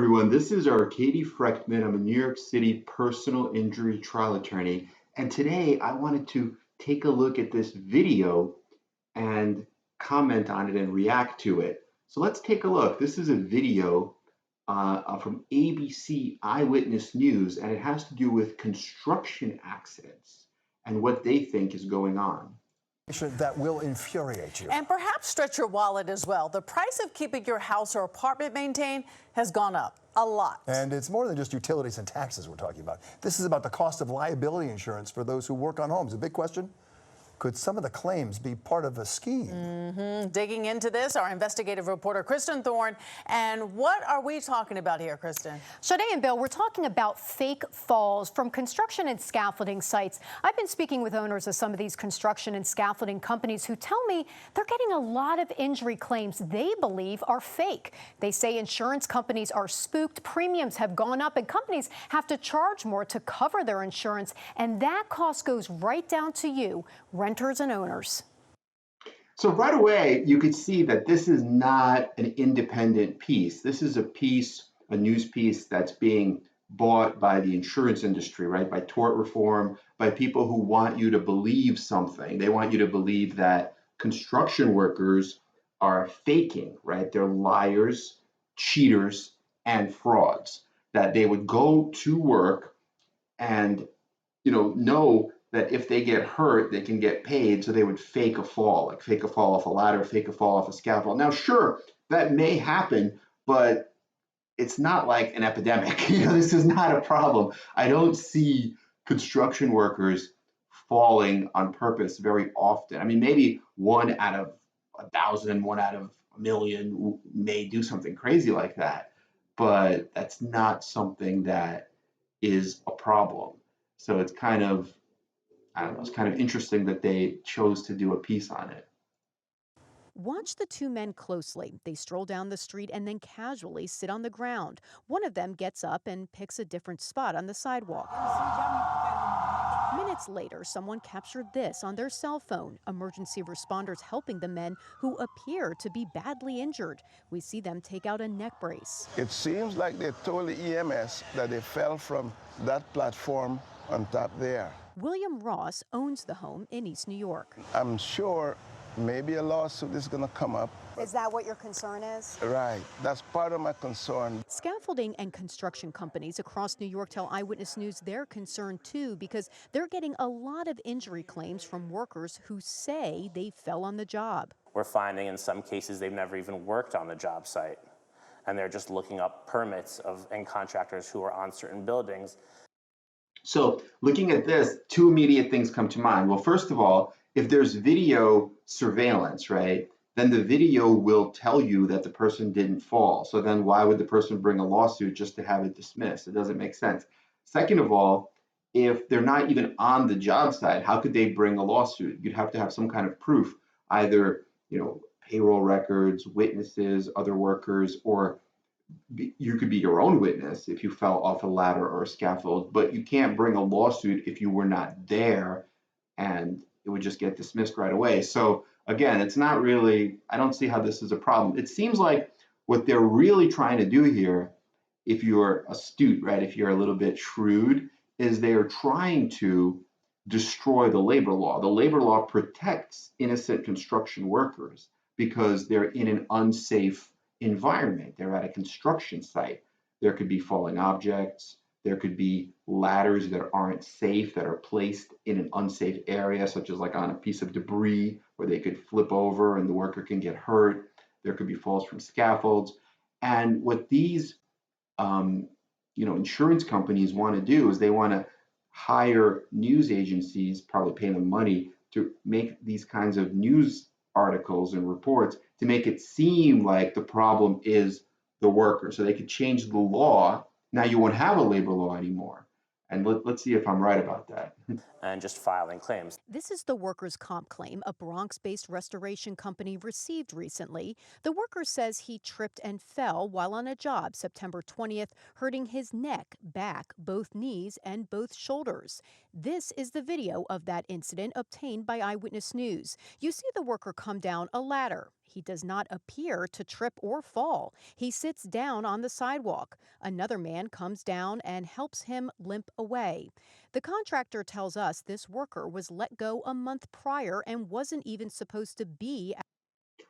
everyone. This is Arkady Frekhtman. I'm a New York City personal injury trial attorney. And today I wanted to take a look at this video and comment on it and react to it. So let's take a look. This is a video from ABC Eyewitness News, and it has to do with construction accidents and what they think is going on. That will infuriate you. And perhaps stretch your wallet as well. The price of keeping your house or apartment maintained has gone up a lot. And it's more than just utilities and taxes we're talking about. This is about the cost of liability insurance for those who work on homes. A big question. Could some of the claims be part of a scheme? Digging into this, our investigative reporter, Kristen Thorne. And what are we talking about here, Kristen? Sade and Bill, we're talking about fake falls from construction and scaffolding sites. I've been speaking with owners of some of these construction and scaffolding companies who tell me they're getting a lot of injury claims they believe are fake. They say insurance companies are spooked, premiums have gone up, and companies have to charge more to cover their insurance. And that cost goes right down to you, renters and owners. So right away, you could see that this is not an independent piece. This is a piece, a news piece that's being bought by the insurance industry, right? By tort reform, by people who want you to believe something. They want you to believe that construction workers are faking, right? They're liars, cheaters, and frauds. That they would go to work and, know that if they get hurt, they can get paid, so they would fake a fall, like fake a fall off a ladder, fake a fall off a scaffold. Now, sure, that may happen, but it's not like an epidemic. This is not a problem. I don't see construction workers falling on purpose very often. I mean, maybe 1 out of 1,000, 1 out of 1,000,000 may do something crazy like that, but that's not something that is a problem. So it's kind of, I don't know, it's kind of interesting that they chose to do a piece on it. Watch the two men closely. They stroll down the street and then casually sit on the ground. One of them gets up and picks a different spot on the sidewalk. Minutes later, someone captured this on their cell phone. Emergency responders helping the men who appear to be badly injured. We see them take out a neck brace. It seems like they told the EMS that they fell from that platform on top there. William Ross owns the home in East New York. I'm sure maybe a lawsuit is going to come up. Is that what your concern is? Right. That's part of my concern. Scaffolding and construction companies across New York tell Eyewitness News they're concerned too because they're getting a lot of injury claims from workers who say they fell on the job. We're finding in some cases they've never even worked on the job site, and they're just looking up permits and contractors who are on certain buildings. So looking at this, two immediate things come to mind. Well, first of all, if there's video surveillance, right, then the video will tell you that the person didn't fall. So then why would the person bring a lawsuit just to have it dismissed? It doesn't make sense. Second of all, if they're not even on the job site, how could they bring a lawsuit? You'd have to have some kind of proof, either, payroll records, witnesses, other workers, or you could be your own witness if you fell off a ladder or a scaffold, but you can't bring a lawsuit if you were not there, and it would just get dismissed right away. So again, it's not really, I don't see how this is a problem. It seems like what they're really trying to do here, if you're astute, right, if you're a little bit shrewd, is they are trying to destroy the labor law. The labor law protects innocent construction workers because they're in an unsafe environment. They're at a construction site. There could be falling objects. There could be ladders that aren't safe, that are placed in an unsafe area, such as like on a piece of debris where they could flip over and the worker can get hurt. There could be falls from scaffolds. And what these insurance companies want to do is they want to hire news agencies, probably pay them money to make these kinds of news articles and reports to make it seem like the problem is the worker. So they could change the law. Now you won't have a labor law anymore. And let's see if I'm right about that. and just filing claims. This is the workers' comp claim a Bronx-based restoration company received recently. The worker says he tripped and fell while on a job September 20th, hurting his neck, back, both knees, and both shoulders. This is the video of that incident obtained by Eyewitness News. You see the worker come down a ladder. He does not appear to trip or fall. He sits down on the sidewalk. Another man comes down and helps him limp away. The contractor tells us this worker was let go a month prior and wasn't even supposed to be.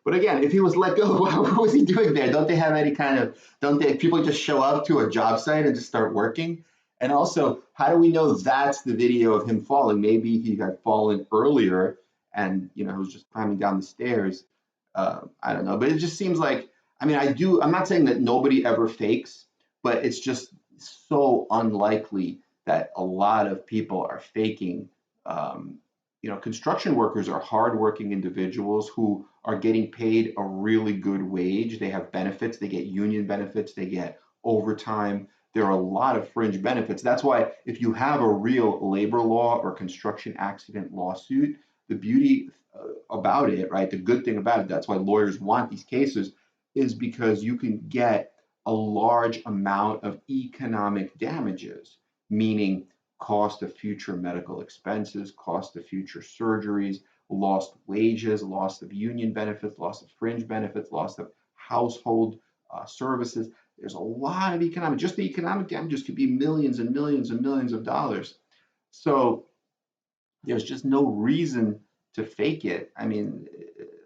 But again, if he was let go, what was he doing there? Don't they have any kind of, don't they, people just show up to a job site and just start working? And also, how do we know that's the video of him falling? Maybe he had fallen earlier and, he was just climbing down the stairs. I don't know, but it just seems like, I'm not saying that nobody ever fakes, but it's just so unlikely that a lot of people are faking. Construction workers are hardworking individuals who are getting paid a really good wage. They have benefits, they get union benefits, they get overtime. There are a lot of fringe benefits. That's why if you have a real labor law or construction accident lawsuit, the beauty about it, right, the good thing about it, that's why lawyers want these cases, is because you can get a large amount of economic damages, meaning cost of future medical expenses, cost of future surgeries, lost wages, loss of union benefits, loss of fringe benefits, loss of household services. There's a lot of just the economic damages could be millions and millions and millions of dollars. So there's just no reason to fake it.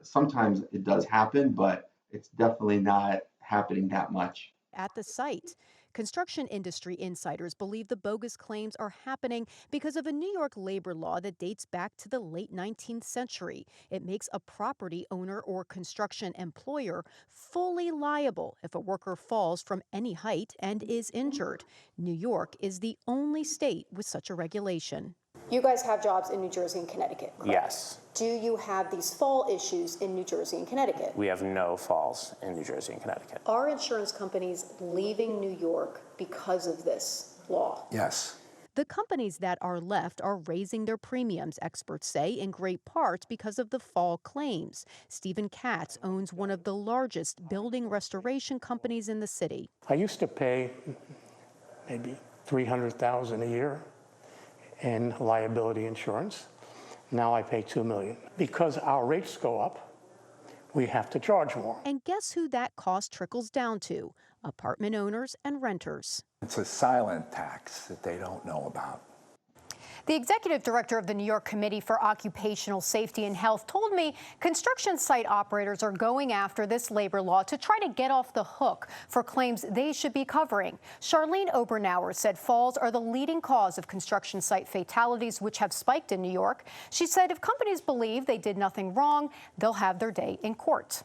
Sometimes it does happen, but it's definitely not happening that much. At the site. Construction industry insiders believe the bogus claims are happening because of a New York labor law that dates back to the late 19th century. It makes a property owner or construction employer fully liable if a worker falls from any height and is injured. New York is the only state with such a regulation. You guys have jobs in New Jersey and Connecticut, correct? Yes. Do you have these fall issues in New Jersey and Connecticut? We have no falls in New Jersey and Connecticut. Are insurance companies leaving New York because of this law? Yes. The companies that are left are raising their premiums, experts say, in great part because of the fall claims. Stephen Katz owns one of the largest building restoration companies in the city. I used to pay maybe $300,000 a year in liability insurance. Now I pay $2 million. Because our rates go up, we have to charge more. And guess who that cost trickles down to? Apartment owners and renters. It's a silent tax that they don't know about. The executive director of the New York Committee for Occupational Safety and Health told me construction site operators are going after this labor law to try to get off the hook for claims they should be covering. Charlene Obernauer said falls are the leading cause of construction site fatalities, which have spiked in New York. She said if companies believe they did nothing wrong, they'll have their day in court.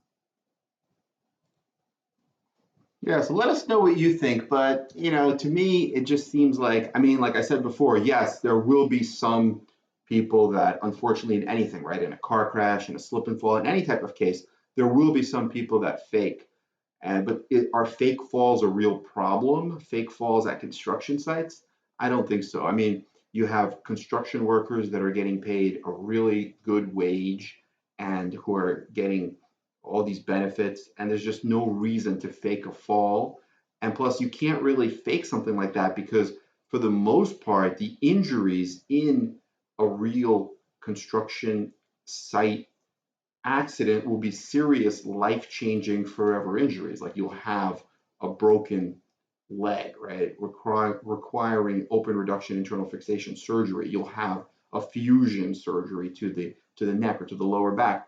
Yeah, so let us know what you think. But, to me, it just seems like, like I said before, yes, there will be some people that, unfortunately, in anything, right, in a car crash, in a slip and fall, in any type of case, there will be some people that fake. But are fake falls a real problem? Fake falls at construction sites? I don't think so. You have construction workers that are getting paid a really good wage and who are getting all these benefits, and there's just no reason to fake a fall. And plus, you can't really fake something like that because for the most part, the injuries in a real construction site accident will be serious, life-changing, forever injuries. Like you'll have a broken leg, right, requiring open reduction internal fixation surgery. You'll have a fusion surgery to the neck or to the lower back.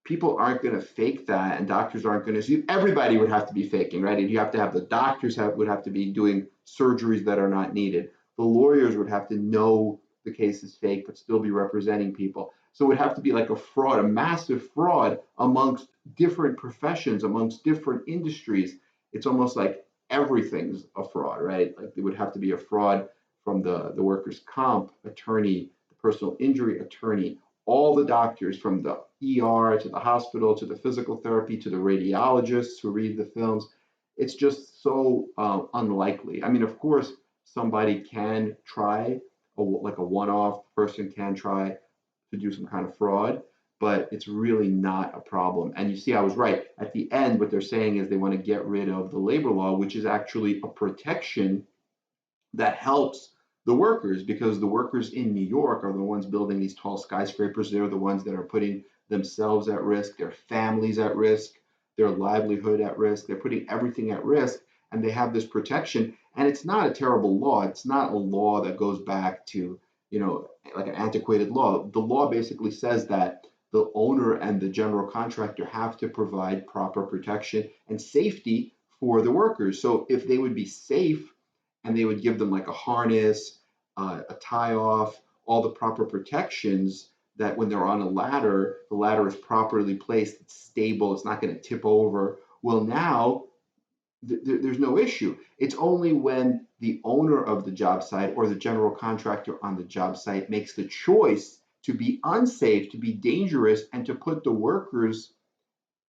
People aren't going to fake that, and doctors aren't going to. Everybody would have to be faking, right? And you have to have the doctors would have to be doing surgeries that are not needed. The lawyers would have to know the case is fake, but still be representing people. So it would have to be like a fraud, a massive fraud amongst different professions, amongst different industries. It's almost like everything's a fraud, right? Like there would have to be a fraud from the workers' comp attorney, the personal injury attorney, all the doctors from the ER to the hospital to the physical therapy to the radiologists who read the films. It's just so unlikely. Of course, somebody can try like a one-off. Person can try to do some kind of fraud, but it's really not a problem. And you see, I was right. At the end, what they're saying is they want to get rid of the labor law, which is actually a protection that helps the workers, because the workers in New York are the ones building these tall skyscrapers. They're the ones that are putting themselves at risk, their families at risk, their livelihood at risk. They're putting everything at risk, and they have this protection. And it's not a terrible law. It's not a law that goes back to, like an antiquated law. The law basically says that the owner and the general contractor have to provide proper protection and safety for the workers. So if they would be safe and they would give them like a harness, a tie off, all the proper protections, that when they're on a ladder, the ladder is properly placed, it's stable, it's not going to tip over. Well, now there's no issue. It's only when the owner of the job site or the general contractor on the job site makes the choice to be unsafe, to be dangerous, and to put the workers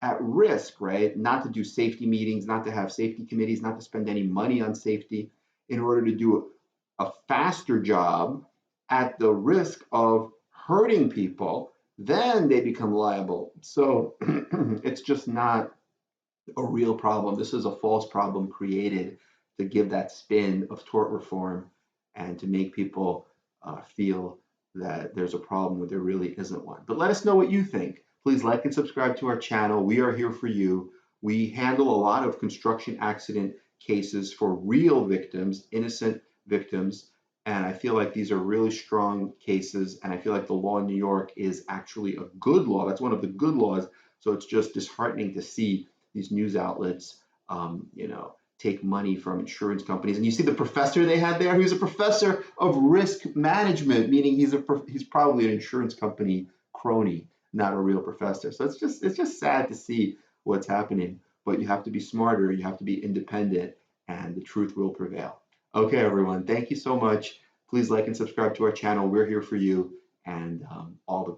at risk, right? Not to do safety meetings, not to have safety committees, not to spend any money on safety in order to do a faster job at the risk of hurting people, then they become liable. So it's just not a real problem. This is a false problem created to give that spin of tort reform and to make people feel that there's a problem where there really isn't one. But let us know what you think. Please like and subscribe to our channel. We are here for you. We handle a lot of construction accident cases for real victims, innocent victims. And I feel like these are really strong cases. And I feel like the law in New York is actually a good law. That's one of the good laws. So it's just disheartening to see these news outlets, take money from insurance companies. And you see the professor they had there. He was a professor of risk management, meaning he's probably an insurance company crony, not a real professor. So it's just sad to see what's happening. But you have to be smarter. You have to be independent, and the truth will prevail. Okay, everyone. Thank you so much. Please like and subscribe to our channel. We're here for you, and all the